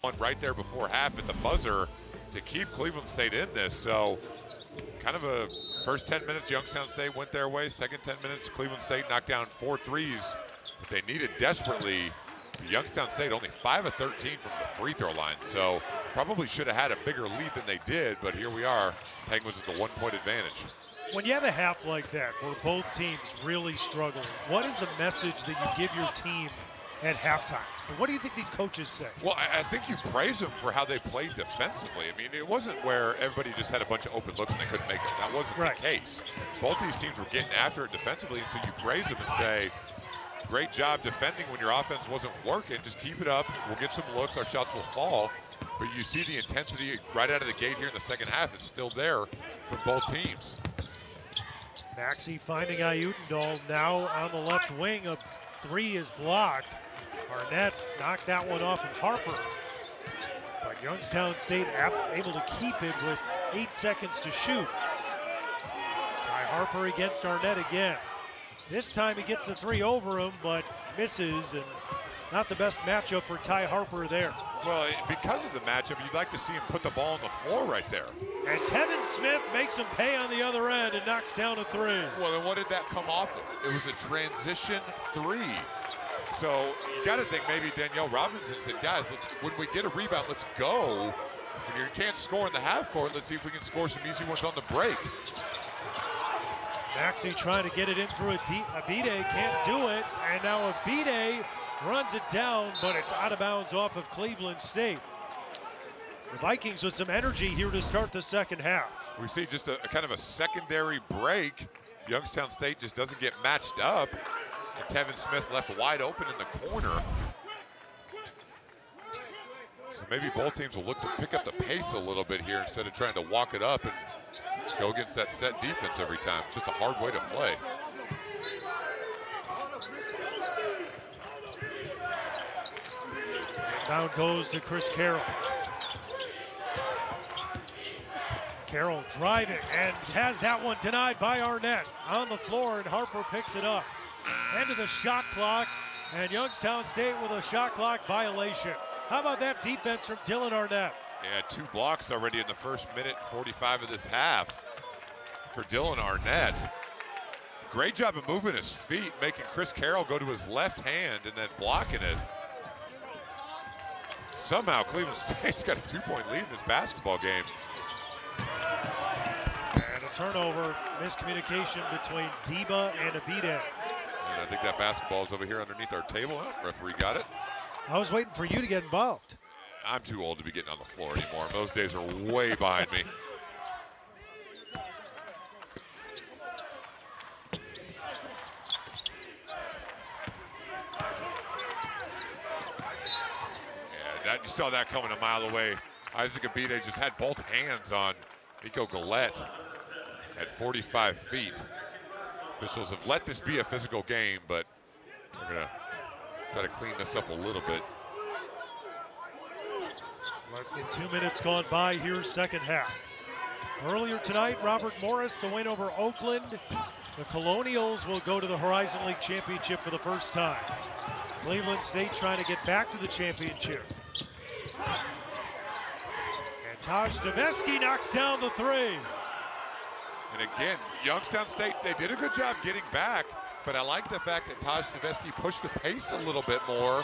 one right there before half at the buzzer to keep Cleveland State in this. So kind of a first 10 minutes, Youngstown State went their way. Second 10 minutes, Cleveland State knocked down 4 threes that they needed desperately. Youngstown State only 5 of 13 from the free throw line. So probably should have had a bigger lead than they did, but here we are. Penguins with the 1-point advantage. When you have a half like that where both teams really struggle, what is the message that you give your team at halftime? And what do you think these coaches say? Well, I think you praise them for how they played defensively. I mean, it wasn't where everybody just had a bunch of open looks and they couldn't make it. That wasn't the case. Both these teams were getting after it defensively, and so you praise them and say, great job defending when your offense wasn't working. Just keep it up. We'll get some looks. Our shots will fall. But you see the intensity right out of the gate here in the second half is still there from both teams. Maxey finding Ayutendall now on the left wing. A three is blocked. Arnett knocked that one off of Harper. But Youngstown State able to keep it with 8 seconds to shoot. Ty Harper against Arnett again. This time he gets the three over him, but misses, and not the best matchup for Ty Harper there. Well, because of the matchup, you'd like to see him put the ball on the floor right there. And Tevin Smith makes him pay on the other end and knocks down a three. Well, then what did that come off of? It was a transition three. So you got to think maybe Danielle Robinson said, guys, when we get a rebound, let's go. When you can't score in the half court, let's see if we can score some easy ones on the break. Maxey trying to get it in through Abide, can't do it. And now Abide runs it down, but it's out of bounds off of Cleveland State. The Vikings with some energy here to start the second half. We see just a kind of a secondary break. Youngstown State just doesn't get matched up. And Tevin Smith left wide open in the corner. So maybe both teams will look to pick up the pace a little bit here instead of trying to walk it up and go against that set defense every time. It's just a hard way to play. Down goes to Chris Carroll. Carroll driving and has that one denied by Arnett. On the floor, and Harper picks it up. End of the shot clock, and Youngstown State with a shot clock violation. How about that defense from Dylan Arnett? Yeah, 2 blocks already in the first minute 45 of this half for Dylan Arnett. Great job of moving his feet, making Chris Carroll go to his left hand and then blocking it. Somehow Cleveland State's got a 2-point lead in this basketball game. And a turnover, miscommunication between Deba and Abide. And I think that basketball is over here underneath our table. Oh, referee got it. I was waiting for you to get involved. I'm too old to be getting on the floor anymore. Those days are way behind me. Yeah, you saw that coming a mile away. Isaac Abide just had both hands on Nico Gillette at 45 feet. Officials have let this be a physical game, but we're going to try to clean this up a little bit. Less than 2 minutes gone by here, second half. Earlier tonight, Robert Morris, the win over Oakland. The Colonials will go to the Horizon League Championship for the first time. Cleveland State trying to get back to the championship. And Taj Staveski knocks down the three. And again, Youngstown State, they did a good job getting back, but I like the fact that Taj Staveski pushed the pace a little bit more.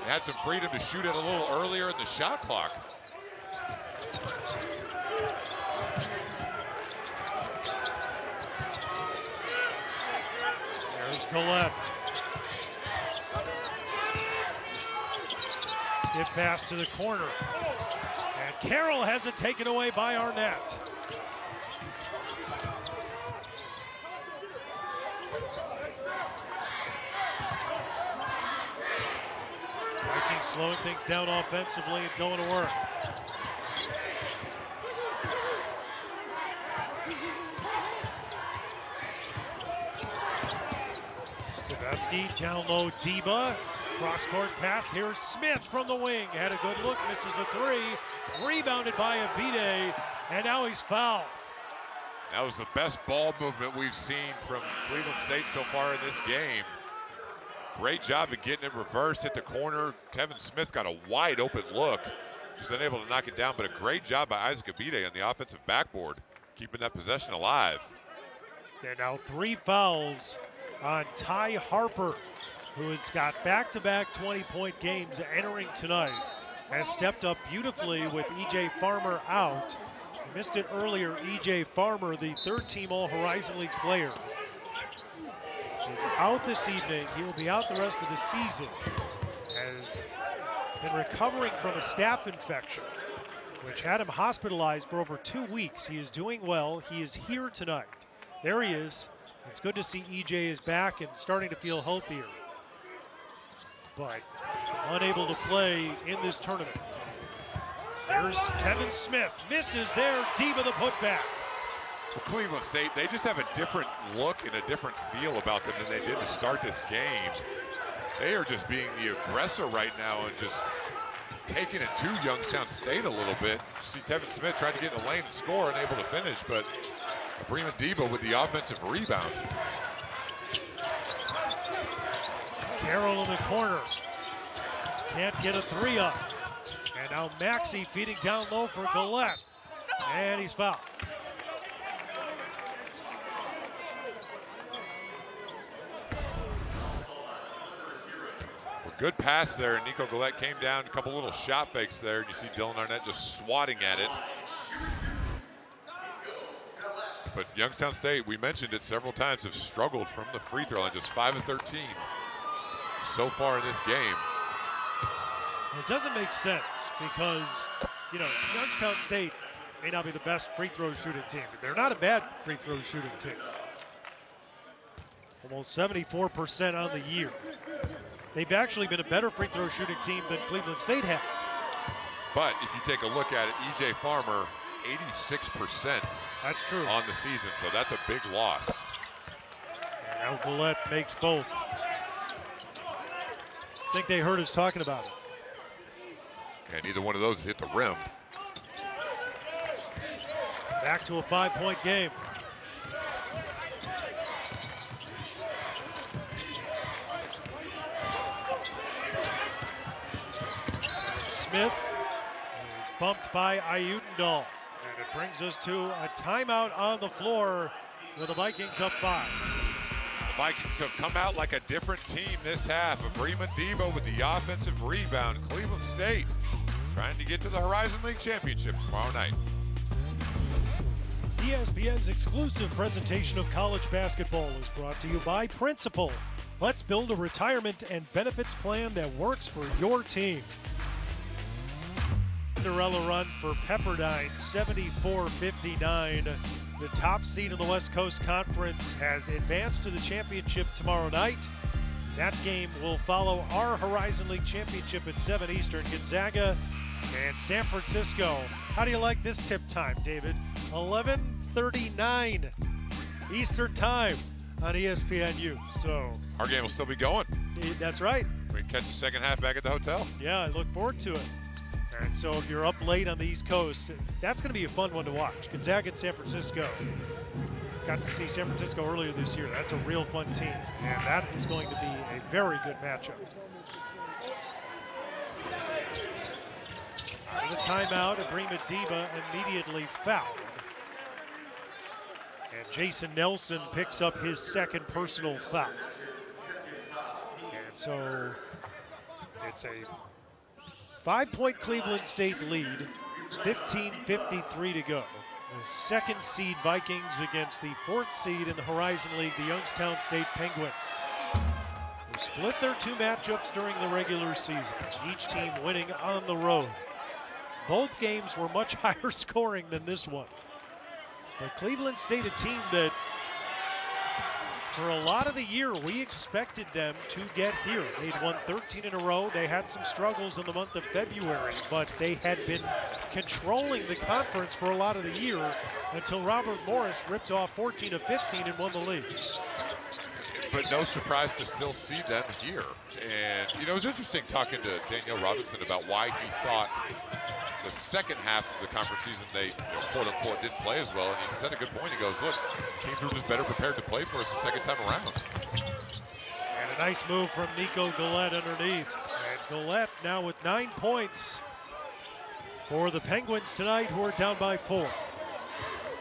He had some freedom to shoot it a little earlier in the shot clock. There's Gillette. Skip pass to the corner. And Carroll has it taken away by Arnett. Vikings slowing things down offensively and going to work. Staveski down low, Deba. Cross-court pass here. Smith from the wing. Had a good look, misses a three. Rebounded by Abide, and now he's fouled. That was the best ball movement we've seen from Cleveland State so far in this game. Great job of getting it reversed, hit the corner. Tevin Smith got a wide open look. He's unable to knock it down, but a great job by Isaac Abide on the offensive backboard, keeping that possession alive. There are now 3 fouls on Ty Harper, who has got back-to-back 20-point games entering tonight. Has stepped up beautifully with E.J. Farmer out. We missed it earlier. E.J. Farmer, the third-team All-Horizon League player, is out this evening. He will be out the rest of the season. Has been recovering from a staph infection, which had him hospitalized for over 2 weeks. He is doing well. He is here tonight. There he is. It's good to see E.J. is back and starting to feel healthier, but unable to play in this tournament. There's Tevin Smith. Misses there. Diva the putback. Well, Cleveland State, they just have a different look and a different feel about them than they did to start this game. They are just being the aggressor right now and just taking it to Youngstown State a little bit. You see Tevin Smith tried to get in the lane and score, unable to finish, but Bremen Debo with the offensive rebound. Carroll in the corner. Can't get a 3 up. And now Maxey feeding down low for Gillette. And he's fouled. Well, good pass there. Nico Gillette came down, a couple little shot fakes there. And you see Dylan Arnett just swatting at it. But Youngstown State, we mentioned it several times, have struggled from the free throw line, just 5 of 13 so far in this game. It doesn't make sense because, you know, Youngstown State may not be the best free throw shooting team. They're not a bad free throw shooting team. Almost 74% on the year. They've actually been a better free throw shooting team than Cleveland State has. But if you take a look at it, E.J. Farmer, 86%. That's true. On the season, so that's a big loss. And now Gillette makes both. I think they heard us talking about it. Yeah, neither one of those hit the rim. Back to a 5-point game. Smith is bumped by Ayutendal. And it brings us to a timeout on the floor with the Vikings up 5. The Vikings have come out like a different team this half. Bremen Debo with the offensive rebound. Cleveland State trying to get to the Horizon League Championship tomorrow night. ESPN's exclusive presentation of college basketball is brought to you by Principal. Let's build a retirement and benefits plan that works for your team. Cinderella run for Pepperdine, 74-59. The top seed in the West Coast Conference has advanced to the championship tomorrow night. That game will follow our Horizon League Championship at 7 Eastern. Gonzaga and San Francisco. How do you like this tip time, David? 11:39 Eastern time on ESPNU. So our game will still be going. That's right. We can catch the second half back at the hotel. Yeah, I look forward to it. And so if you're up late on the East Coast, that's going to be a fun one to watch. Gonzaga and San Francisco. Got to see San Francisco earlier this year. That's a real fun team. And that is going to be a very good matchup. Out of the timeout, Bremen Debo immediately fouled. And Jason Nelson picks up his second personal foul. And so it's a 5-point Cleveland State lead, 15:53 to go. The second seed Vikings against the fourth seed in the Horizon League, the Youngstown State Penguins. They split their 2 matchups during the regular season, each team winning on the road. Both games were much higher scoring than this one. But Cleveland State, a team that for a lot of the year, we expected them to get here. They'd won 13 in a row. They had some struggles in the month of February, but they had been controlling the conference for a lot of the year until Robert Morris ripped off 14 of 15 and won the league. But no surprise to still see them here. And, you know, it was interesting talking to Danielle Robinson about why he thought the second half of the conference season they, quote-unquote, didn't play as well. And he said a good point. He goes, look, teams were just better prepared to play for us the second time around. And A nice move from Nico Gillette underneath. And Gillette now with 9 points for the Penguins tonight, who are down by 4.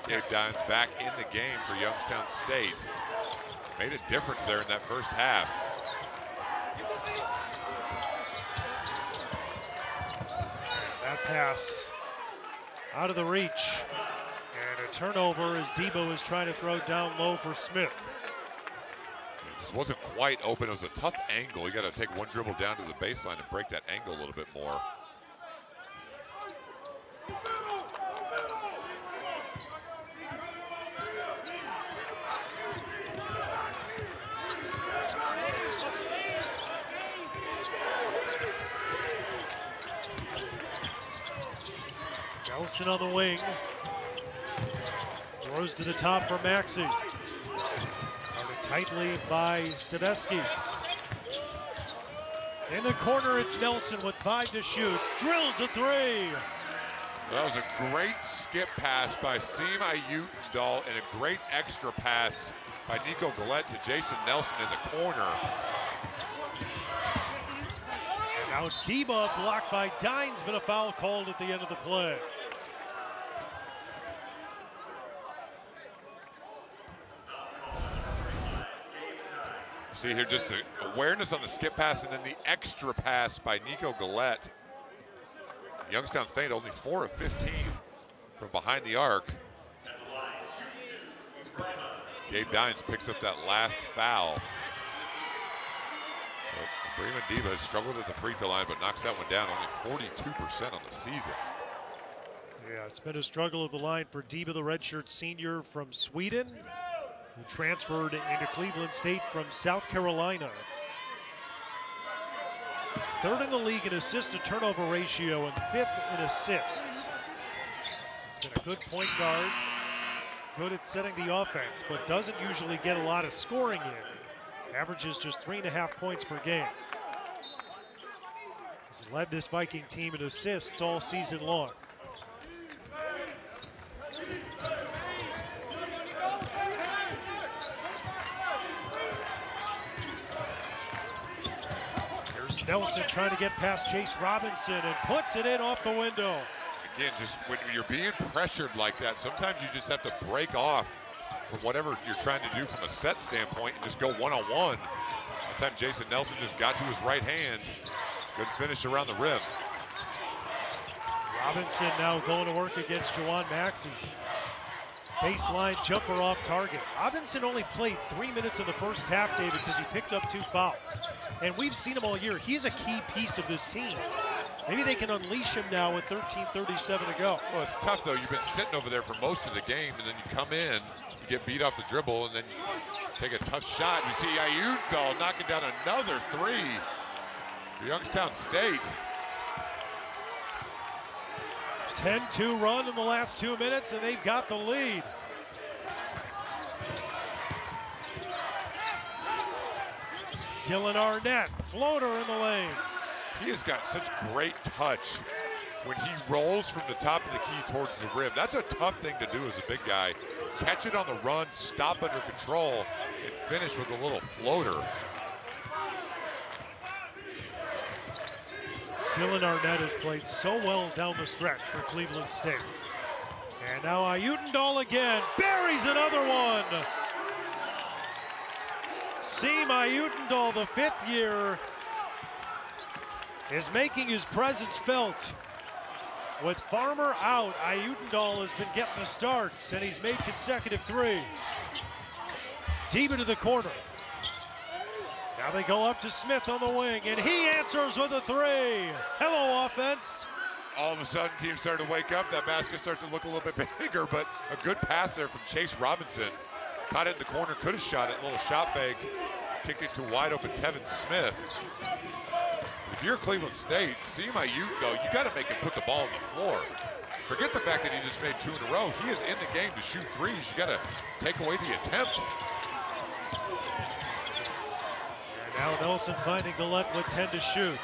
Gabe Dines back in the game for Youngstown State. Made a difference there in that first half. That pass out of the reach. And a turnover as Debo is trying to throw down low for Smith. It just wasn't quite open. It was a tough angle. You got to take one dribble down to the baseline and break that angle a little bit more. Nelson on the wing. Throws to the top for Maxey. Guarded tightly by Staveski. In the corner, it's Nelson with 5 to shoot. Drills a 3. That was a great skip pass by Sima Utendahl and a great extra pass by Nico Gillette to Jason Nelson in the corner. And now Deba blocked by Dines, but a foul called at the end of the play. See here just the awareness on the skip pass and then the extra pass by Nico Gillette. Youngstown State only 4 of 15 from behind the arc. Gabe Dines picks up that last foul. Bremen Deba struggled at the free throw line, but knocks that one down, only 42% on the season. Yeah, it's been a struggle of the line for Deba, the redshirt senior from Sweden, who transferred into Cleveland State from South Carolina. 3rd in the league in assist-to-turnover ratio and 5th in assists. He's been a good point guard, good at setting the offense, but doesn't usually get a lot of scoring in. Averages just 3.5 points per game. He's led this Viking team in assists all season long. Nelson trying to get past Chase Robinson and puts it in off the window. Again, just when you're being pressured like that, sometimes you just have to break off from whatever you're trying to do from a set standpoint and just go one-on-one. That time Jason Nelson just got to his right hand. Good finish around the rim. Robinson now going to work against Jawan Maxey. Baseline jumper off target. Robinson only played 3 minutes in the first half, David, because he picked up 2 fouls. And we've seen him all year. He's a key piece of this team. Maybe they can unleash him now with 13:37 to go. Well, it's tough, though. You've been sitting over there for most of the game, and then you come in, you get beat off the dribble, and then you take a tough shot. You see Ayuthal knocking down another 3 for Youngstown State. 10-2 run in the last 2 minutes, and they've got the lead. Dylan Arnett, floater in the lane. He has got such great touch when he rolls from the top of the key towards the rim. That's a tough thing to do as a big guy. Catch it on the run, stop under control, and finish with a little floater. Dylan Arnett has played so well down the stretch for Cleveland State. And now Ayutendahl again, buries another one. Seem Ayutendahl, the 5th year, is making his presence felt. With Farmer out, Ayutendahl has been getting the starts, and he's made consecutive 3s. Deep into the corner. Now they go up to Smith on the wing, and he answers with a 3. Hello, offense. All of a sudden, teams started to wake up. That basket starts to look a little bit bigger, but a good pass there from Chase Robinson. Caught it in the corner, could have shot it. Little shot fake. Kicked it to wide open Kevin Smith. If you're Cleveland State, see my Utendahl, you got to make him put the ball on the floor. Forget the fact that he just made 2 in a row. He is in the game to shoot 3s. You got to take away the attempt. And now Nelson finding Gillette with 10 to shoot.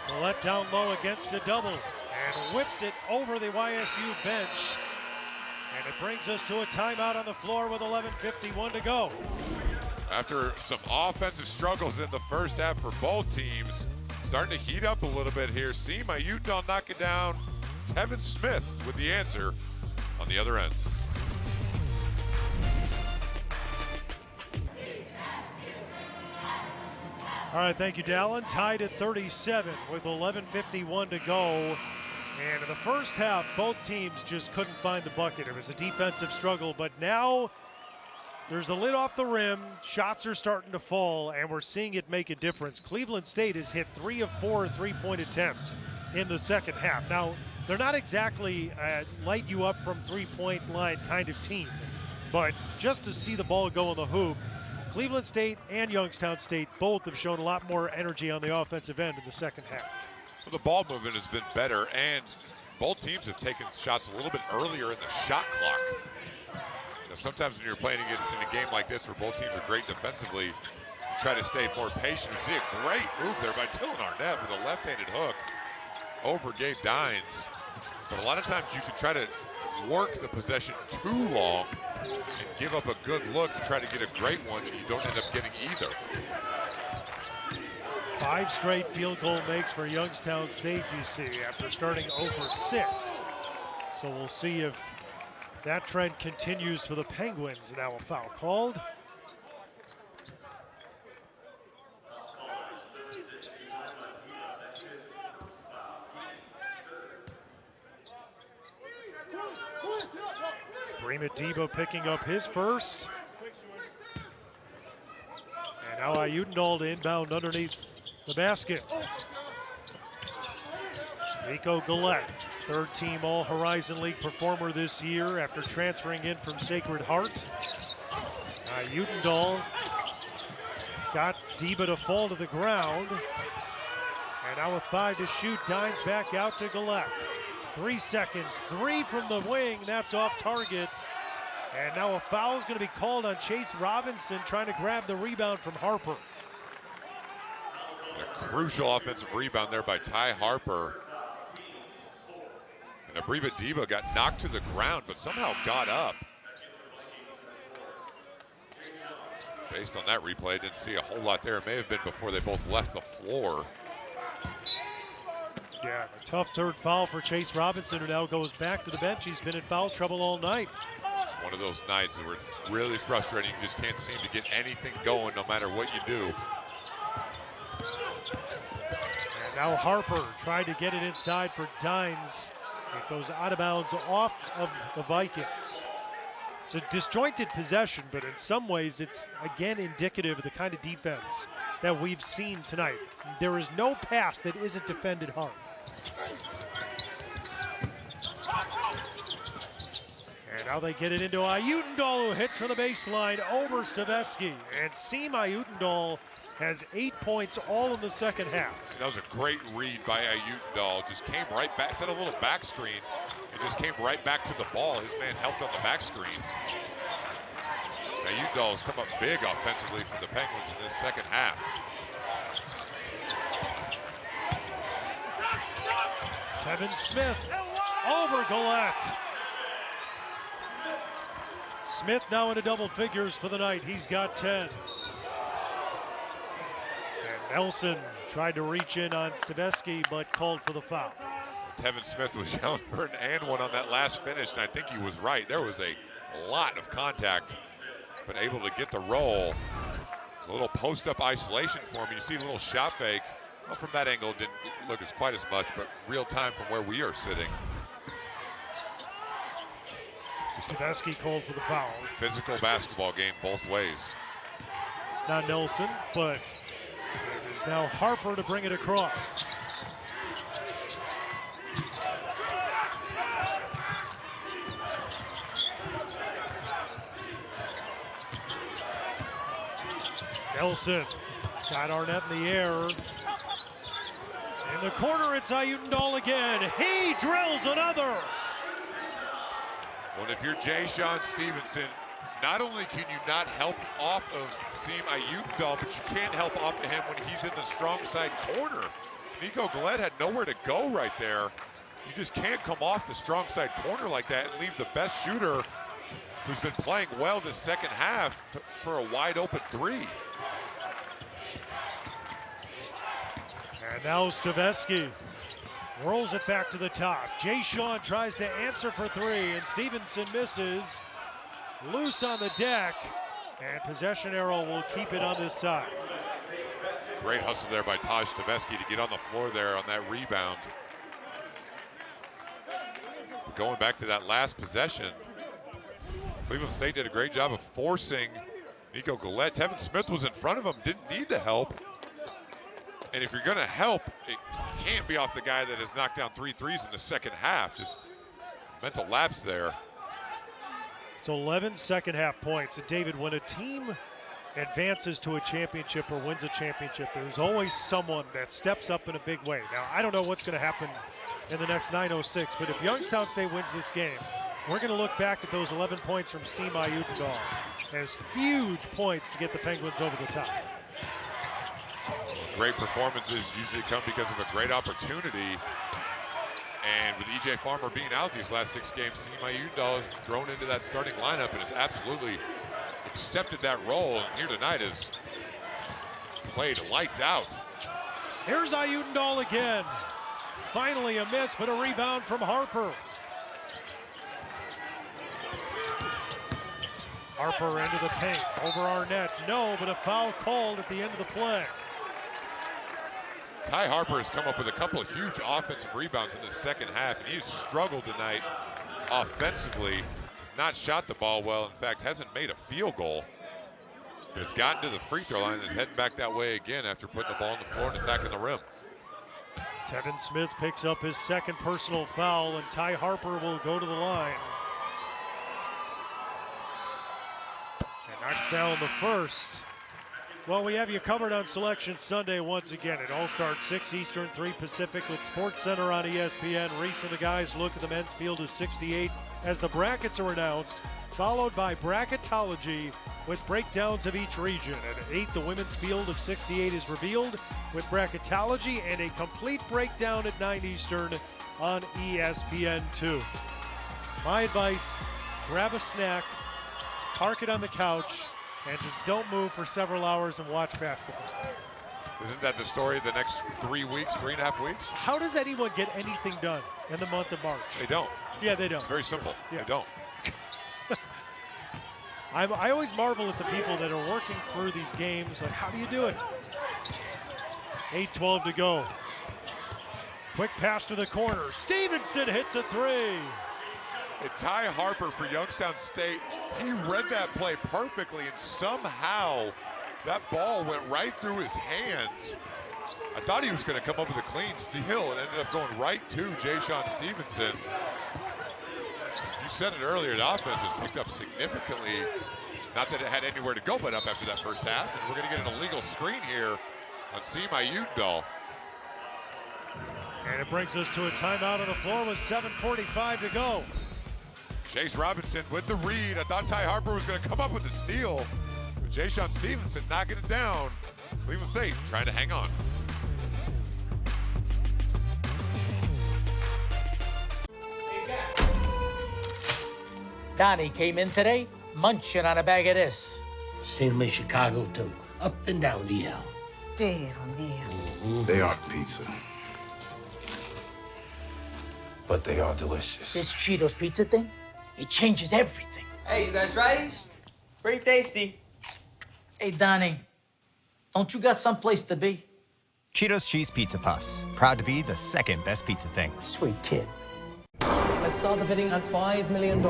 Gillette down low against a double and whips it over the YSU bench. And it brings us to a timeout on the floor with 11:51 to go. After some offensive struggles in the first half for both teams, starting to heat up a little bit here. See my Utah knock it down. Tevin Smith with the answer on the other end. All right, thank you, Dallin. Tied at 37 with 11:51 to go. And in the first half, both teams just couldn't find the bucket. It was a defensive struggle, but now there's the lid off the rim. Shots are starting to fall, and we're seeing it make a difference. Cleveland State has hit 3 of 4 three-point attempts in the second half. Now, they're not exactly a light you up from three-point line kind of team, but just to see the ball go in the hoop, Cleveland State and Youngstown State both have shown a lot more energy on the offensive end in the second half. Well, the ball movement has been better, and both teams have taken shots a little bit earlier in the shot clock. You know, sometimes when you're playing against in a game like this where both teams are great defensively, you try to stay more patient. You see a great move there by Dylan Arnett with a left-handed hook over Gabe Dines. But a lot of times you can try to work the possession too long and give up a good look to try to get a great one, and you don't end up getting either. 5 straight field goal makes for Youngstown State, you see, after starting 0 for 6. So we'll see if that trend continues for the Penguins. Now a foul called. Brima Debo picking up his first. And now Ayudendal to inbound underneath the basket. Nico Gillette, third-team All-Horizon League performer this year after transferring in from Sacred Heart. Ayudendal got Debo to fall to the ground. And now with 5 to shoot, Dines back out to Gillette. 3 seconds, 3 from the wing, that's off target. And now a foul is going to be called on Chase Robinson, trying to grab the rebound from Harper. A crucial offensive rebound there by Ty Harper. And Brima Debo got knocked to the ground, but somehow got up. Based on that replay, I didn't see a whole lot there. It may have been before they both left the floor. Yeah, a tough third foul for Chase Robinson, who now goes back to the bench. He's been in foul trouble all night. One of those nights that were really frustrating. You just can't seem to get anything going no matter what you do. And now Harper tried to get it inside for Dines. It goes out of bounds off of the Vikings. It's a disjointed possession, but in some ways it's, again, indicative of the kind of defense that we've seen tonight. There is no pass that isn't defended hard. And now they get it into Ayudendal, who hits from the baseline over Staveski. And Seam Ayudendal has 8 points all in the second half. That was a great read by Ayudendal. Just came right back, set a little back screen, and just came right back to the ball. His man helped on the back screen. Ayudendal has come up big offensively for the Penguins in this second half. Tevin Smith over Gillette. Smith now into double figures for the night. He's got 10. And Nelson tried to reach in on Staveski, but called for the foul. Tevin Smith was yelling for an and one on that last finish, and I think he was right. There was a lot of contact, but able to get the roll. A little post-up isolation for him. You see a little shot fake. Well, from that angle, it didn't look as quite as much, but real time from where we are sitting. Staveski called for the foul. Physical basketball game both ways. Not Nelson, but it is now Harper to bring it across. Nelson got Arnett in the air. In the corner, it's Ayudendal again. He drills another. Well, if you're Jay Sean Stevenson, not only can you not help off of Seam Ayudendal, but you can't help off of him when he's in the strong side corner. Nico Gillette had nowhere to go right there. You just can't come off the strong side corner like that and leave the best shooter who's been playing well this second half for a wide open three. And now Staveski rolls it back to the top. Jay Sean tries to answer for three, and Stevenson misses. Loose on the deck, and possession arrow will keep it on this side. Great hustle there by Taj Staveski to get on the floor there on that rebound. Going back to that last possession, Cleveland State did a great job of forcing Nico Gillette. Tevin Smith was in front of him, didn't need the help. And if you're going to help, it can't be off the guy that has knocked down 3 threes in the second half. Just mental lapse there. It's 11 second half points. And David, when a team advances to a championship or wins a championship, there's always someone that steps up in a big way. Now, I don't know what's going to happen in the next 9:06, but if Youngstown State wins this game, we're going to look back at those 11 points from Sema Udendal as huge points to get the Penguins over the top. Great performances usually come because of a great opportunity. And with E.J. Farmer being out these last 6 games, Sema Udendal is thrown into that starting lineup and has absolutely accepted that role. And here tonight has played lights out. Here's Udendal again. Finally a miss, but a rebound from Harper. Harper into the paint, over Arnett. No, but a foul called at the end of the play. Ty Harper has come up with a couple of huge offensive rebounds in the second half, and he's struggled tonight offensively. He's not shot the ball well. In fact, hasn't made a field goal. But has gotten to the free throw line and is heading back that way again after putting the ball on the floor and attacking the rim. Tevin Smith picks up his second personal foul, and Ty Harper will go to the line. And knocks down the first. Well, we have you covered on Selection Sunday once again. It all starts 6 Eastern, 3 Pacific with SportsCenter on ESPN. Reese and the guys look at the men's field of 68 as the brackets are announced, followed by bracketology with breakdowns of each region. At 8, the women's field of 68 is revealed with bracketology and a complete breakdown at 9 Eastern on ESPN2. My advice, grab a snack, park it on the couch, and just don't move for several hours and watch basketball. Isn't that the story of the next 3 weeks, 3.5 weeks? How does anyone get anything done in the month of March? They don't. Yeah, they don't. It's very simple. Yeah. They don't. I always marvel at the people that are working through these games. Like, how do you do it? 8:12 to go. Quick pass to the corner. Stevenson hits a three. And Ty Harper for Youngstown State, he read that play perfectly, and somehow that ball went right through his hands. I thought he was going to come up with a clean steal, and ended up going right to Jay Sean Stevenson. You said it earlier, the offense has picked up significantly. Not that it had anywhere to go but up after that first half. And we're going to get an illegal screen here on Sema Udendal. And it brings us to a timeout on the floor with 7:45 to go. Chase Robinson with the read. I thought Ty Harper was going to come up with the steal. But Jay Sean Stevenson knocking it down. Cleveland State trying to hang on. Donnie came in today, munching on a bag of this. Seen them in Chicago, too. Up and down the L. Dear me. They are pizza. But they are delicious. This Cheetos pizza thing, it changes everything. Hey, you guys ready? Pretty tasty. Hey, Donnie, don't you got someplace to be? Cheetos Cheese Pizza Puffs. Proud to be the second best pizza thing. Sweet kid. Let's start the bidding at $5 million.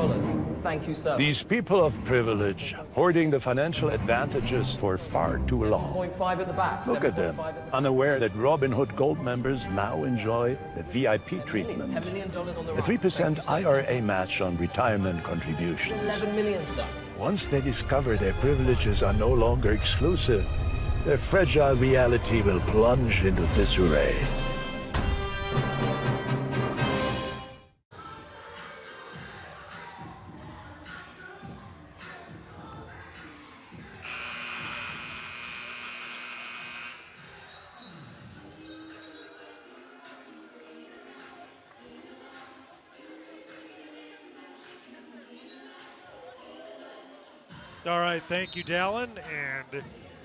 Thank you, sir. These people of privilege, hoarding the financial advantages for far too long. 7.5 at the back. Look at them, unaware that Robin Hood Gold members now enjoy the VIP treatment. $10 million on the A right. 3% IRA match on retirement contributions. 11 million, sir. Once they discover their privileges are no longer exclusive, their fragile reality will plunge into disarray. All right, thank you, Dallin. And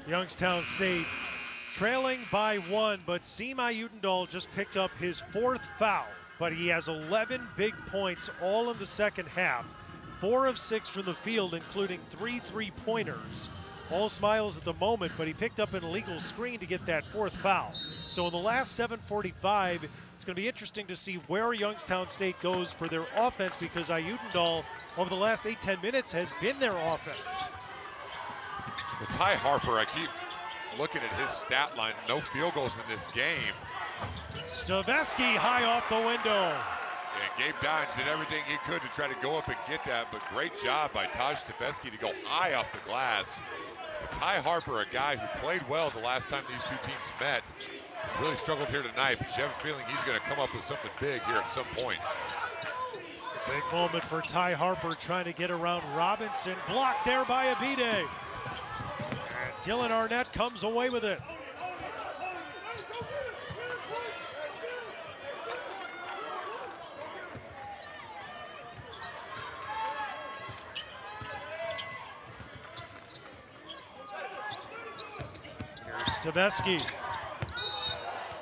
Youngstown State trailing by 1, but Sima Utendahl just picked up his 4th foul. But he has 11 big points all in the second half. 4 of 6 from the field, including 3 3-pointers. All smiles at the moment, but he picked up an illegal screen to get that 4th foul. So in the last 7:45, it's going to be interesting to see where Youngstown State goes for their offense, because Utendahl, over the last 8-10 minutes, has been their offense. With Ty Harper, I keep looking at his stat line. No field goals in this game. Staveski high off the window. And Gabe Dines did everything he could to try to go up and get that, but great job by Taj Staveski to go high off the glass. But Ty Harper, a guy who played well the last time these two teams met, really struggled here tonight, but you have a feeling he's going to come up with something big here at some point. It's a big moment for Ty Harper trying to get around Robinson. Blocked there by Abide. And Dylan Arnett comes away with it. Staveski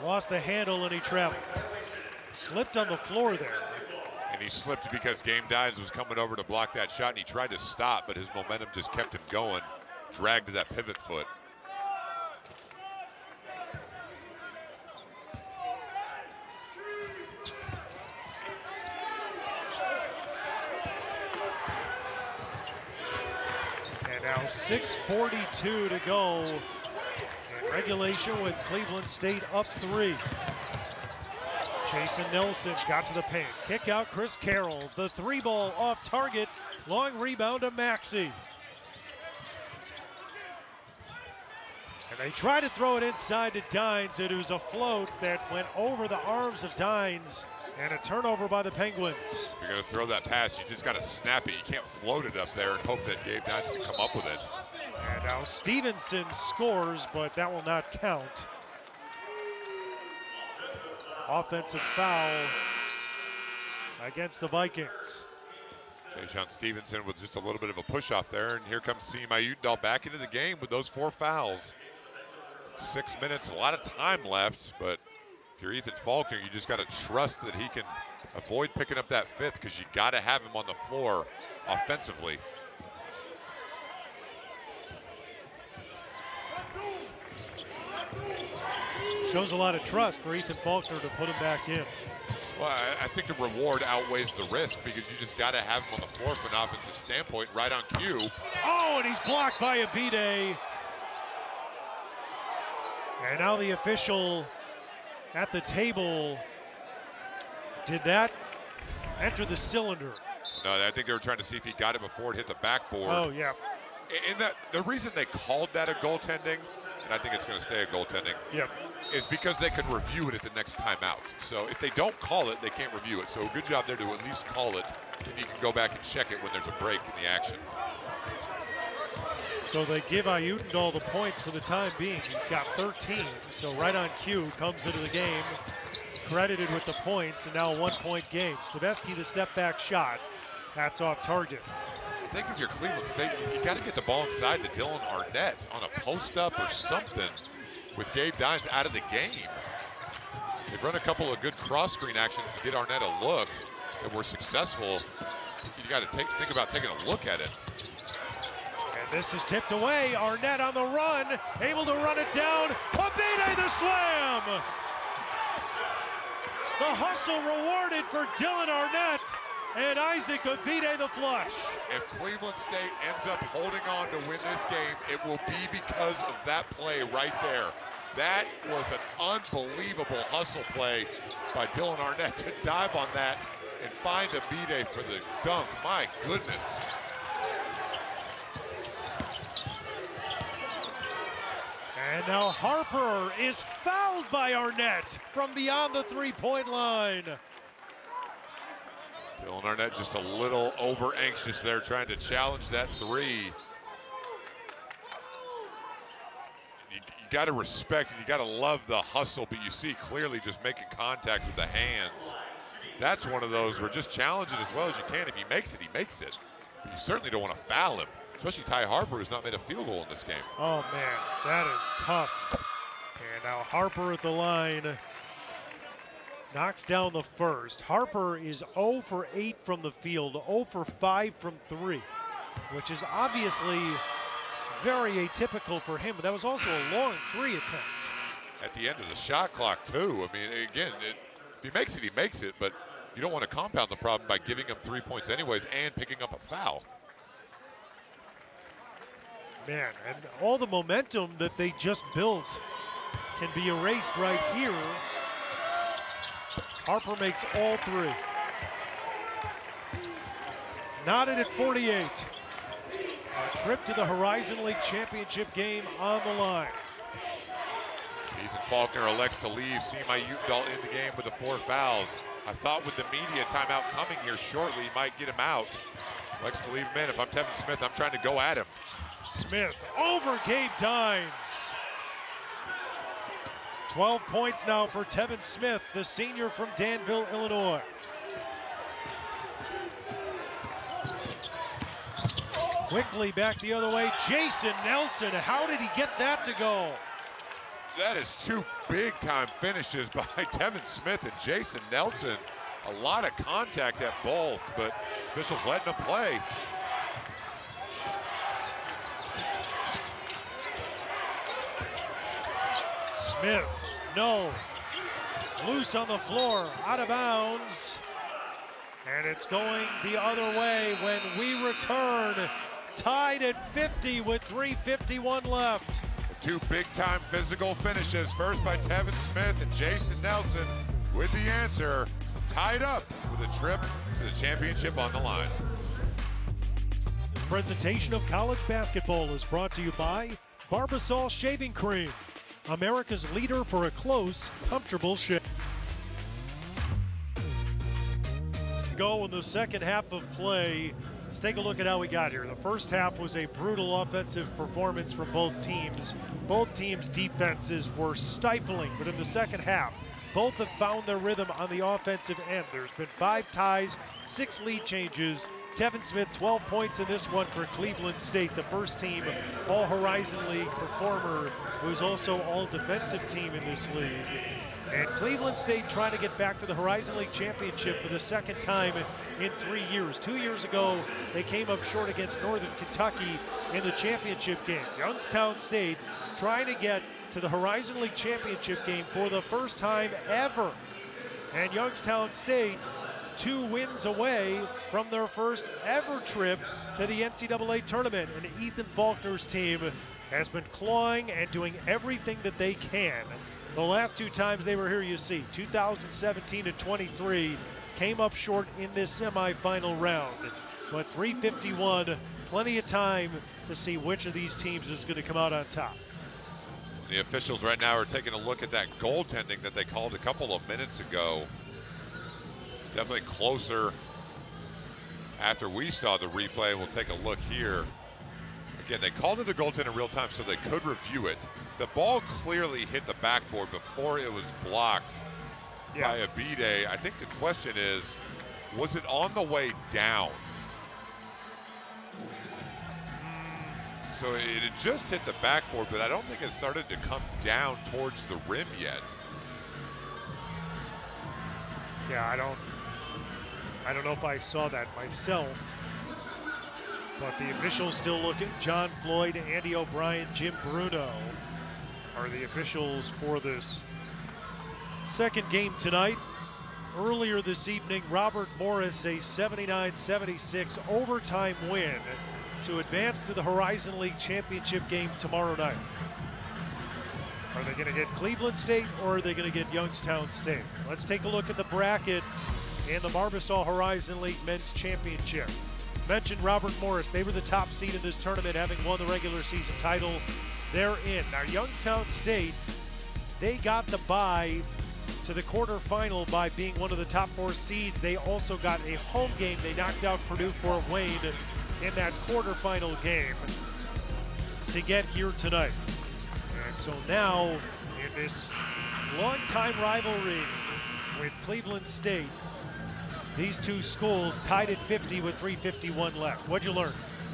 lost the handle and he traveled. Slipped on the floor there. And he slipped because Game Dines was coming over to block that shot, and he tried to stop, but his momentum just kept him going. Dragged to that pivot foot. And now 6:42 to go. Regulation with Cleveland State up 3. Jason Nelson got to the paint. Kick out Chris Carroll. The 3-ball off target. Long rebound to Maxey. And they try to throw it inside to Dines. It was a float that went over the arms of Dines. And a turnover by the Penguins. If you're going to throw that pass, you just got to snap it. You can't float it up there and hope that Gabe Dines can come up with it. And now Stevenson scores, but that will not count. Offensive foul against the Vikings. Sean Stevenson with just a little bit of a push off there, and here comes Sima Utendahl back into the game with those 4 fouls. 6 minutes, a lot of time left, but if you're Ethan Faulkner, you just got to trust that he can avoid picking up that 5th, because you got to have him on the floor offensively. Shows a lot of trust for Ethan Faulkner to put him back in. Well, I think the reward outweighs the risk, because you just got to have him on the floor from an offensive standpoint, right on cue. Oh, and he's blocked by Abide. And now the official at the table, did that enter the cylinder? No, I think they were trying to see if he got it before it hit the backboard. Oh, yeah. And the reason they called that a goaltending, and I think it's going to stay a goaltending, yep, is because they could review it at the next time out. So if they don't call it, they can't review it. So a good job there to at least call it, and you can go back and check it when there's a break in the action. So they give Utendahl the points for the time being. He's got 13, so right on cue comes into the game, credited with the points, and now a 1-point game. Staveski, the step-back shot, that's off target. I think if you're Cleveland State, you got to get the ball inside to Dylan Arnett on a post-up or something with Gabe Dines out of the game. They've run a couple of good cross-screen actions to get Arnett a look that were successful. You got to think about taking a look at it. And this is tipped away. Arnett on the run, able to run it down. Abide the slam! The hustle rewarded for Dylan Arnett. And Isaac Abide the flush. If Cleveland State ends up holding on to win this game, it will be because of that play right there. That was an unbelievable hustle play by Dylan Arnett to dive on that and find Abide for the dunk. My goodness. And now Harper is fouled by Arnett from beyond the 3-point line. Dylan Arnett just a little over anxious there, trying to challenge that 3. You got to respect and you got to love the hustle, but you see clearly just making contact with the hands. That's one of those where just challenge it as well as you can. If he makes it, he makes it. But you certainly don't want to foul him especially Ty Harper, who's not made a field goal in this game. Oh, man, that is tough. And now Harper at the line knocks down the first. Harper is 0 for 8 from the field, 0 for 5 from 3, which is obviously very atypical for him. But that was also a long 3 attempt. At the end of the shot clock, too. I mean, again, if he makes it, he makes it. But you don't want to compound the problem by giving him 3 points anyways and picking up a foul. Man, and all the momentum that they just built can be erased right here. Harper makes all 3. Knotted at 48. A trip to the Horizon League championship game on the line. Ethan Faulkner elects to leave Semi Utendahl in the game with the 4 fouls. I thought with the media timeout coming here shortly, he might get him out. Likes to leave him in. If I'm Tevin Smith, I'm trying to go at him. Smith over Gabe Dines. 12 points now for Tevin Smith, the senior from Danville, Illinois. Quickly back the other way, Jason Nelson. How did he get that to go? That is 2 big-time finishes by Tevin Smith and Jason Nelson. A lot of contact at both, but officials letting them play. Smith, no. Loose on the floor, out of bounds. And it's going the other way when we return. Tied at 50 with 3:51 left. 2 big-time physical finishes, first by Tevin Smith and Jason Nelson with the answer. Tied up with a trip to the championship on the line. Presentation of college basketball is brought to you by Barbasol Shaving Cream, America's leader for a close, comfortable shave. Go in the second half of play. Let's take a look at how we got here. The first half was a brutal offensive performance from both teams. Both teams' defenses were stifling, but in the second half, both have found their rhythm on the offensive end. There's been 5 ties, 6 lead changes. Tevin Smith, 12 points in this one for Cleveland State, the first team All Horizon League performer, who's also All Defensive team in this league. And Cleveland State trying to get back to the Horizon League championship for the second time in 3 years. 2 years ago, they came up short against Northern Kentucky in the championship game. Youngstown State trying to get to the Horizon League championship game for the first time ever. And Youngstown State 2 wins away from their first ever trip to the NCAA tournament. And Ethan Faulkner's team has been clawing and doing everything that they can. The last 2 times they were here, you see, 2017 and 23, came up short in this semifinal round. But 3:51, plenty of time to see which of these teams is going to come out on top. The officials right now are taking a look at that goaltending that they called a couple of minutes ago. Definitely closer after we saw the replay. We'll take a look here. Again, they called it a goaltend in real time so they could review it. The ball clearly hit the backboard before it was blocked by Abide. I think the question is, was it on the way down? So it had just hit the backboard, but I don't think it started to come down towards the rim yet. Yeah, I don't know if I saw that myself. But the officials still look at John Floyd, Andy O'Brien, Jim Bruno are the officials for this second game tonight. Earlier this evening, Robert Morris, a 79-76 overtime win to advance to the Horizon League championship game tomorrow night. Are they going to get Cleveland State or are they going to get Youngstown State? Let's take a look at the bracket in the Barbasol Horizon League men's championship. Mentioned Robert Morris. They were the top seed in this tournament, having won the regular season title. They're in. Now, Youngstown State, they got the bye to the quarterfinal by being one of the top 4 seeds. They also got a home game. They knocked out Purdue Fort Wayne in that quarterfinal game to get here tonight. And so now, in this long-time rivalry with Cleveland State, these 2 schools tied at 50 with 3:51 left. What'd you learn?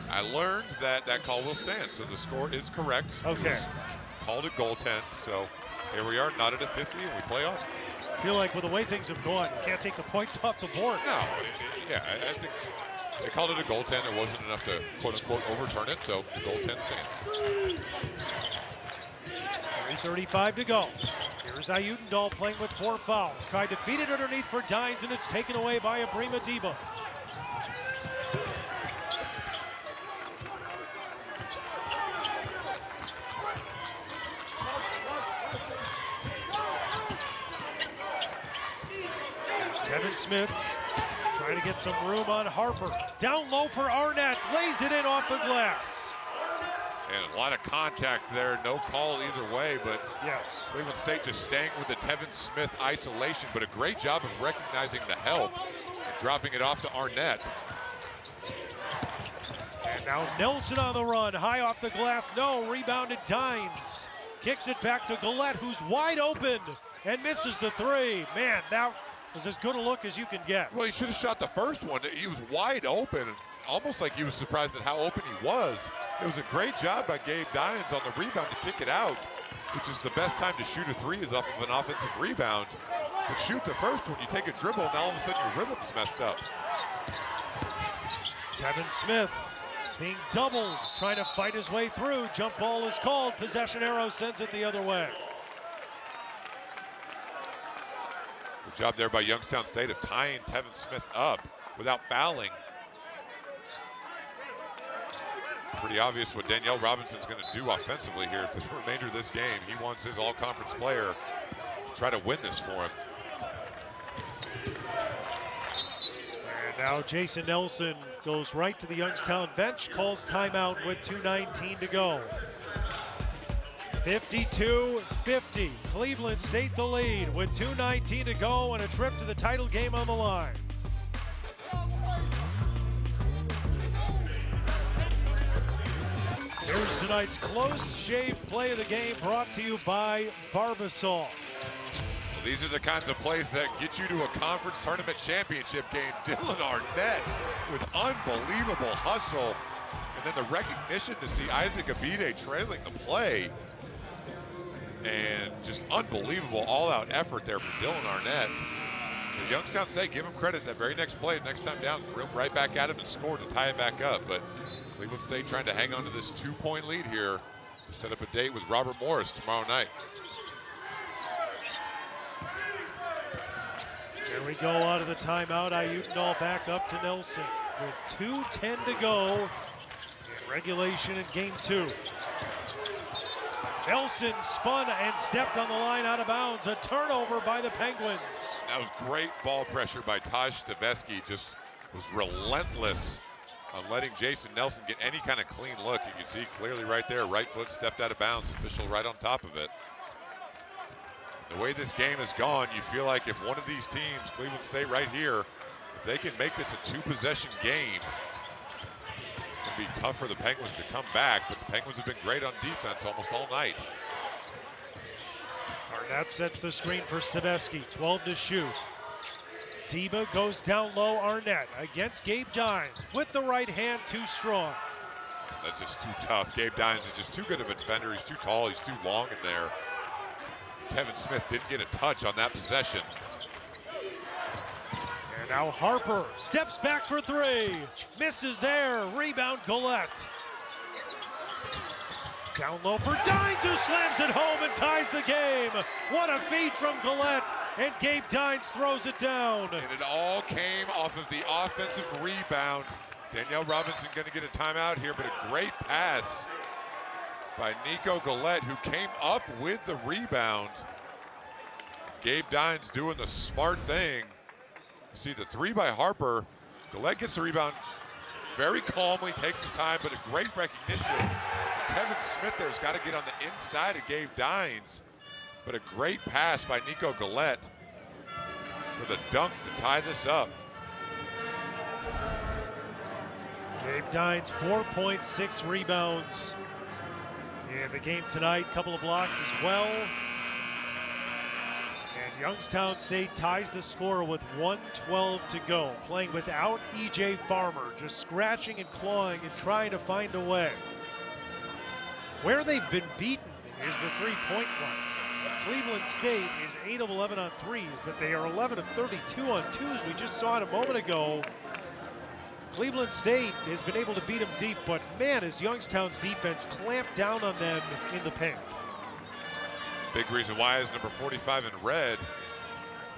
I learned that that call will stand, so the score is correct. Okay. Called a goaltend, so here we are, knotted at 50, and we play on. I feel like with the way things have gone, you can't take the points off the board. No, I think they called it a goaltend. There wasn't enough to quote-unquote overturn it, so the goaltend stands. 3:35 to go. Here's Ayutendal playing with 4 fouls. Tried to feed it underneath for Dines, and it's taken away by Abrima Diba. Kevin Smith trying to get some room on Harper. Down low for Arnett. Lays it in off the glass. And a lot of contact there. No call either way, but yes, Cleveland State just staying with the Tevin Smith isolation, but a great job of recognizing the help and dropping it off to Arnett. And now Nelson on the run. High off the glass. No. Rebounded Dines. Kicks it back to Gillette, who's wide open and misses the 3. Man, that was as good a look as you can get. Well, he should have shot the first one. He was wide open, almost like he was surprised at how open he was. It was a great job by Gabe Dines on the rebound to kick it out, which is the best time to shoot a 3 is off of an offensive rebound. To shoot the first one, you take a dribble, and all of a sudden your rhythm's messed up. Tevin Smith being doubled, trying to fight his way through. Jump ball is called. Possession arrow sends it the other way. Good job there by Youngstown State of tying Tevin Smith up without fouling. Pretty obvious what Danielle Robinson's going to do offensively here for the remainder of this game. He wants his all-conference player to try to win this for him. And now Jason Nelson goes right to the Youngstown bench, calls timeout with 2:19 to go. 52-50. Cleveland State the lead with 2:19 to go and a trip to the title game on the line. Here's tonight's close shave play of the game brought to you by Barbasol. Well, these are the kinds of plays that get you to a conference tournament championship game. Dylan Arnett with unbelievable hustle. And then the recognition to see Isaac Abide trailing the play. And just unbelievable all-out effort there for Dylan Arnett. For Youngstown State, give him credit. That very next play, next time down, room right back at him and scored to tie it back up. But Cleveland State trying to hang on to this 2-point lead here to set up a date with Robert Morris tomorrow night. There we go out of the timeout. Ayutendal back up to Nelson with 2:10 to go in regulation in game 2. Nelson spun and stepped on the line out of bounds. A turnover by the Penguins. That was great ball pressure by Taj Staveski. Just was relentless on letting Jason Nelson get any kind of clean look. You can see clearly right there, right foot stepped out of bounds. Official right on top of it. The way this game has gone, you feel like if one of these teams, Cleveland State right here, if they can make this a 2-possession game, it's going to be tough for the Penguins to come back, but the Penguins have been great on defense almost all night. Arnett sets the screen for Staveski, 12 to shoot. Diba goes down low, Arnett against Gabe Dines with the right hand, too strong. That's just too tough. Gabe Dines is just too good of a defender. He's too tall, he's too long in there. Tevin Smith didn't get a touch on that possession. And now Harper steps back for 3. Misses there. Rebound Gillette. Down low for Dines, who slams it home and ties the game. What a feed from Gillette. And Gabe Dines throws it down. And it all came off of the offensive rebound. Danielle Robinson going to get a timeout here, but a great pass by Nico Gillette, who came up with the rebound. Gabe Dines doing the smart thing. See the 3 by Harper. Gillette gets the rebound very calmly, takes his time, but a great recognition. Tevin Smith there's got to get on the inside of Gabe Dines. But a great pass by Nico Gillette for the dunk to tie this up. Gabe Dines, 4.6 rebounds in the game tonight. Couple of blocks as well. And Youngstown State ties the score with 1:12 to go, playing without E.J. Farmer, just scratching and clawing and trying to find a way. Where they've been beaten is the three-point line. Cleveland State is 8 of 11 on threes, but they are 11 of 32 on twos. We just saw it a moment ago. Cleveland State has been able to beat them deep, but man, has Youngstown's defense clamped down on them in the paint. Big reason why is number 45 in red.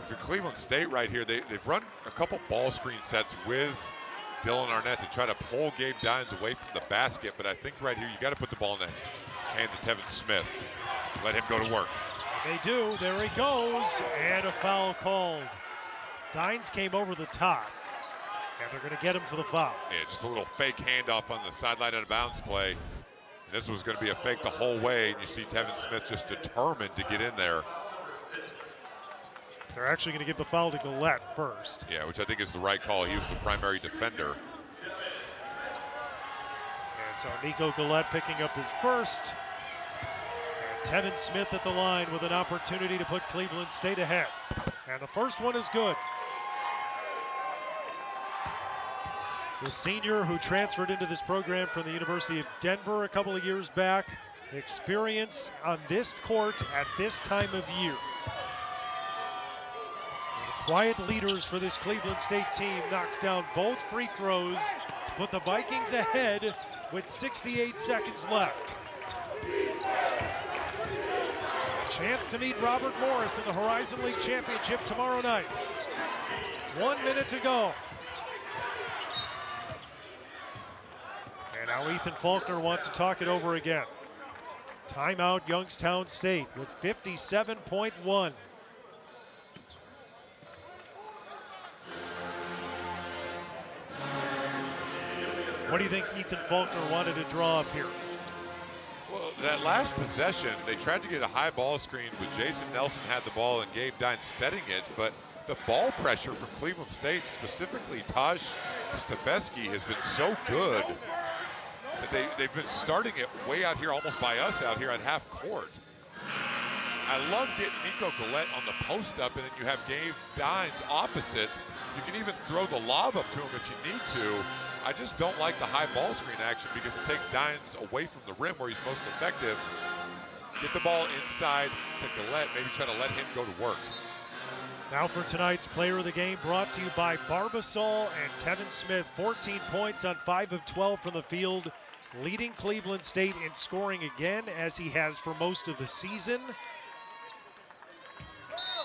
For Cleveland State right here, they've run a couple ball screen sets with Dylan Arnett to try to pull Gabe Dines away from the basket, but I think right here you got to put the ball in the hands of Tevin Smith. Let him go to work. They do. There he goes, and a foul called. Dines came over the top, and they're going to get him for the foul. Yeah, just a little fake handoff on the sideline out of bounds play. And this was going to be a fake the whole way, and you see Tevin Smith just determined to get in there. They're actually going to give the foul to Gillette first. Yeah, which I think is the right call. He was the primary defender. And so Nico Gillette picking up his first. And Tevin Smith at the line with an opportunity to put Cleveland State ahead. And the first one is good. The senior who transferred into this program from the University of Denver a couple of years back. Experience on this court at this time of year. The quiet leaders for this Cleveland State team knocks down both free throws to put the Vikings ahead with 68 seconds left. A chance to meet Robert Morris in the Horizon League Championship tomorrow night. 1 minute to go. And now Ethan Faulkner wants to talk it over again. Timeout Youngstown State with 57.1. What do you think Ethan Faulkner wanted to draw up here? Well, that last possession, they tried to get a high ball screen, but Jason Nelson had the ball and Gabe Dines setting it, but the ball pressure from Cleveland State, specifically Taj Stefesky, has been so good that they've been starting it way out here, almost by us out here at half court. I love getting Nico Gillette on the post up, and then you have Gabe Dines opposite. You can even throw the lob up to him if you need to. I just don't like the high ball screen action because it takes Dines away from the rim where he's most effective. Get the ball inside to Gillette, maybe try to let him go to work. Now for tonight's player of the game, brought to you by Barbasol and Tevin Smith. 14 points on 5 of 12 from the field, leading Cleveland State in scoring again, as he has for most of the season.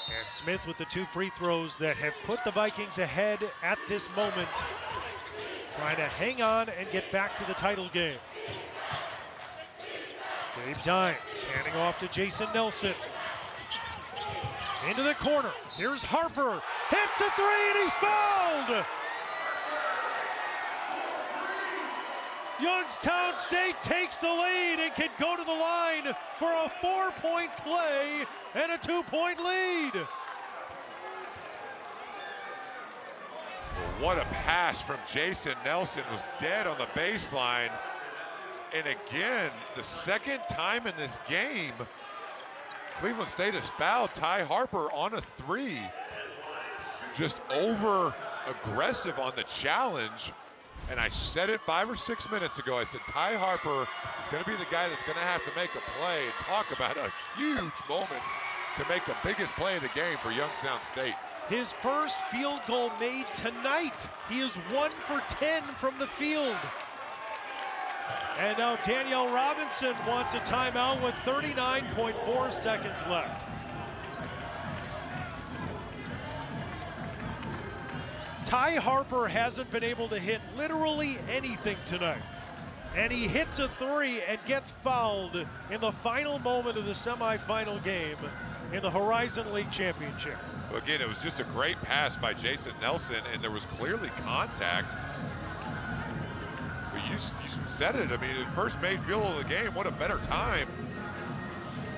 And Smith with the 2 free throws that have put the Vikings ahead at this moment, trying to hang on and get back to the title game. Gabe Dines handing off to Jason Nelson. Into the corner. Here's Harper. Hits a 3 and he's fouled! Youngstown State takes the lead and can go to the line for a 4-point play and a 2-point lead. What a pass from Jason Nelson, was dead on the baseline. And again, the second time in this game, Cleveland State has fouled Ty Harper on a 3. Just over aggressive on the challenge. And I said it 5 or 6 minutes ago. I said Ty Harper is going to be the guy that's going to have to make a play. And talk about a huge moment to make the biggest play of the game for Youngstown State. His first field goal made tonight. He is 1 for 10 from the field. And now Danielle Robinson wants a timeout with 39.4 seconds left. Ty Harper hasn't been able to hit literally anything tonight. And he hits a 3 and gets fouled in the final moment of the semifinal game in the Horizon League Championship. Well, again, it was just a great pass by Jason Nelson, and there was clearly contact. But you said it. I mean, his first made field goal of the game. What a better time.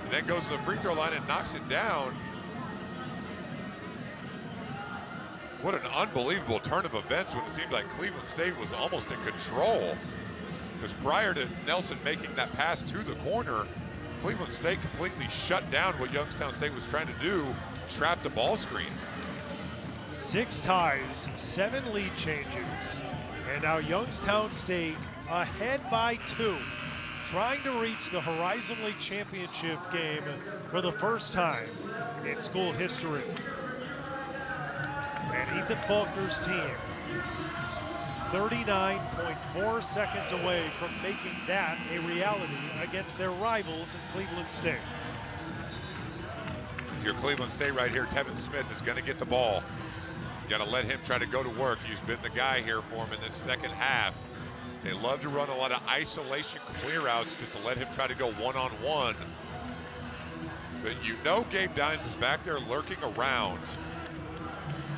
And then goes to the free throw line and knocks it down. What an unbelievable turn of events when it seemed like Cleveland State was almost in control. Because prior to Nelson making that pass to the corner, Cleveland State completely shut down what Youngstown State was trying to do trap the ball screen. 6 ties, 7 lead changes, and now Youngstown State ahead by 2, trying to reach the Horizon League championship game for the first time in school history. And Ethan Faulkner's team, 39.4 seconds away from making that a reality against their rivals in Cleveland State. Your Cleveland State right here, Tevin Smith is going to get the ball. You got to let him try to go to work. He's been the guy here for him in this second half. They love to run a lot of isolation clear-outs just to let him try to go one-on-one. But you know Gabe Dines is back there lurking around.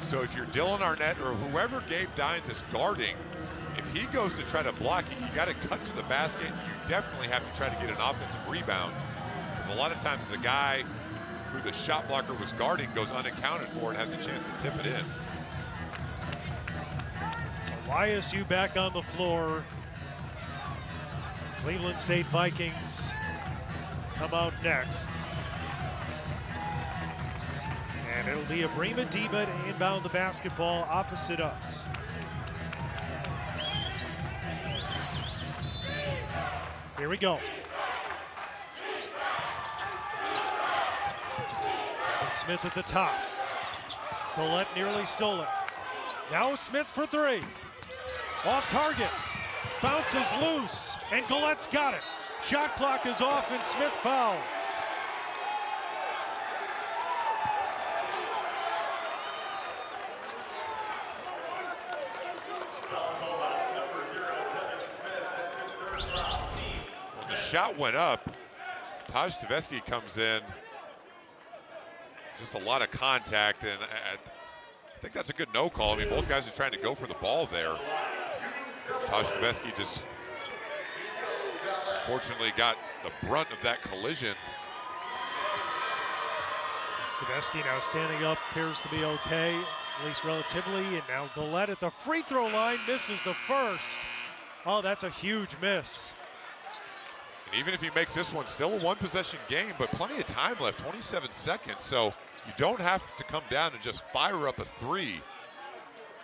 So if you're Dylan Arnett or whoever Gabe Dines is guarding, if he goes to try to block it, you got to cut to the basket. You definitely have to try to get an offensive rebound. Because a lot of times the guy who the shot blocker was guarding goes unaccounted for and has a chance to tip it in. So YSU back on the floor. Cleveland State Vikings come out next. And it'll be Abrima Diba to inbound the basketball opposite us. Here we go. And Smith at the top. Collette nearly stole it. Now Smith for 3. Off target. Bounces loose. And Collette's got it. Shot clock is off and Smith fouls. When the shot went up, Taj Tversky comes in. Just a lot of contact, and I think that's a good no call. I mean, both guys are trying to go for the ball there. Taj Tversky just fortunately got the brunt of that collision. Tversky now standing up, appears to be okay, at least relatively. And now Collette at the free throw line misses the first. Oh, that's a huge miss. And even if he makes this one, still a one-possession game, but plenty of time left, 27 seconds. So you don't have to come down and just fire up a 3.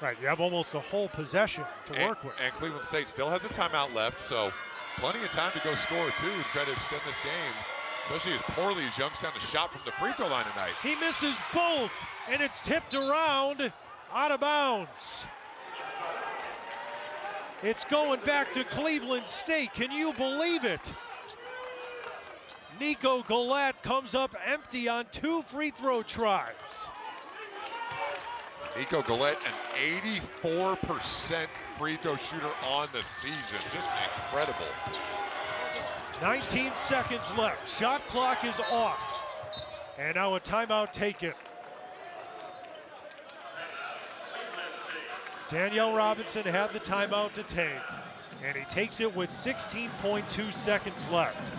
Right, you have almost a whole possession to work with. And Cleveland State still has a timeout left, so plenty of time to go score 2 and try to extend this game, especially as poorly as Youngstown has shot from the free throw line tonight. He misses both, and it's tipped around out of bounds. It's going back to Cleveland State. Can you believe it? Nico Collette comes up empty on 2 free throw tries. Nico Collette, an 84% free throw shooter on the season. Just incredible. 19 seconds left. Shot clock is off. And now a timeout taken. Danielle Robinson had the timeout to take, and he takes it with 16.2 seconds left.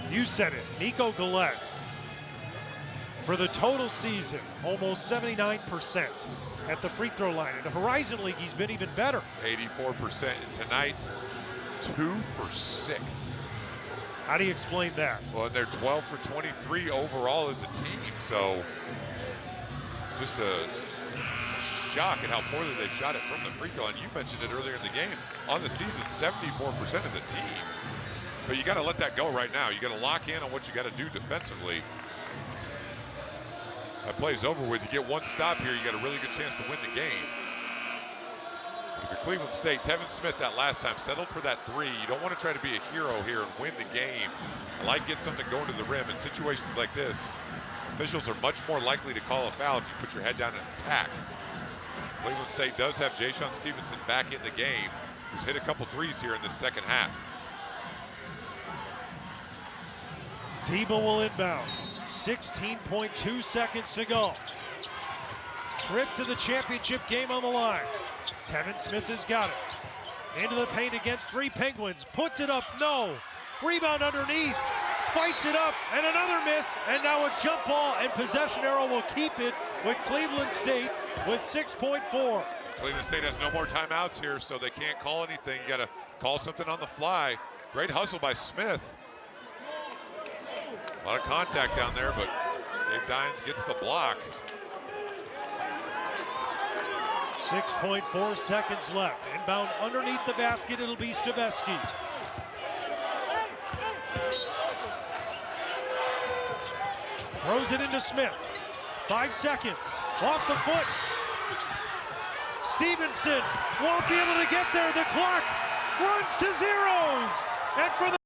You said it, Nico Collette. For the total season, almost 79% at the free throw line. In the Horizon League, he's been even better. 84%. And tonight, 2 for 6. How do you explain that? Well, and they're 12 for 23 overall as a team. So just a shock at how poorly they shot it from the free throw line. You mentioned it earlier in the game. On the season, 74% as a team. But you got to let that go right now. You got to lock in on what you got to do defensively. That play's over with. You get one stop here, you got a really good chance to win the game. But if you're Cleveland State, Tevin Smith that last time settled for that 3. You don't want to try to be a hero here and win the game. I like get something going to the rim. In situations like this, officials are much more likely to call a foul if you put your head down and attack. Cleveland State does have Ja'Shawn Stevenson back in the game, who's hit a couple 3s here in the second half. Diba will inbound. 16.2 seconds to go. Trip to the championship game on the line. Tevin Smith has got it. Into the paint against 3 Penguins. Puts it up, no. Rebound underneath. Fights it up, and another miss. And now a jump ball, and possession arrow will keep it with Cleveland State with 6.4. Cleveland State has no more timeouts here, so they can't call anything. You got to call something on the fly. Great hustle by Smith. A lot of contact down there, but Dave Dines gets the block. 6.4 seconds left. Inbound underneath the basket, it'll be Staveski. Throws it into Smith. 5 seconds. Off the foot. Stevenson won't be able to get there. The clock runs to zeros. And for the